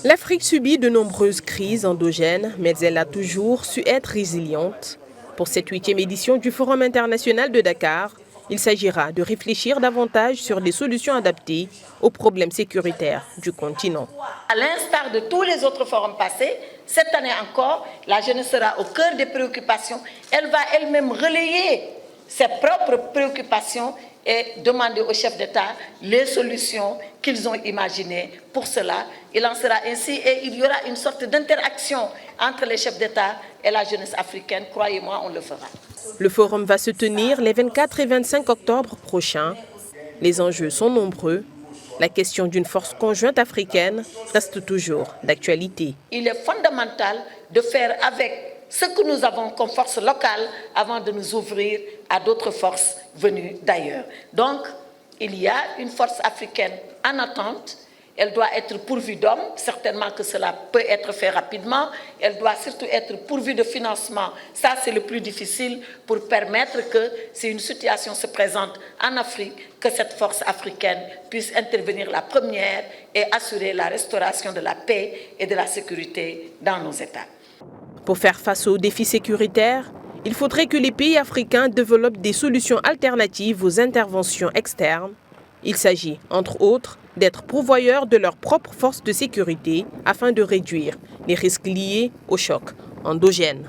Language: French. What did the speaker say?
L'Afrique subit de nombreuses crises endogènes, mais elle a toujours su être résiliente. Pour cette 8e édition du Forum international de Dakar, il s'agira de réfléchir davantage sur des solutions adaptées aux problèmes sécuritaires du continent. À l'instar de tous les autres forums passés, cette année encore, la jeunesse sera au cœur des préoccupations. Elle va elle-même relayer ses propres préoccupations et demander aux chefs d'État les solutions qu'ils ont imaginées pour cela. Il en sera ainsi et il y aura une sorte d'interaction entre les chefs d'État et la jeunesse africaine. Croyez-moi, on le fera. Le forum va se tenir les 24 et 25 octobre prochains. Les enjeux sont nombreux. La question d'une force conjointe africaine reste toujours d'actualité. Il est fondamental de faire avec ce que nous avons comme force locale avant de nous ouvrir à d'autres forces venues d'ailleurs. Donc, il y a une force africaine en attente. Elle doit être pourvue d'hommes, certainement que cela peut être fait rapidement. Elle doit surtout être pourvue de financement. Ça, c'est le plus difficile pour permettre que, si une situation se présente en Afrique, que cette force africaine puisse intervenir la première et assurer la restauration de la paix et de la sécurité dans nos États. Pour faire face aux défis sécuritaires, il faudrait que les pays africains développent des solutions alternatives aux interventions externes. Il s'agit, entre autres, d'être pourvoyeurs de leurs propres forces de sécurité afin de réduire les risques liés au choc endogène.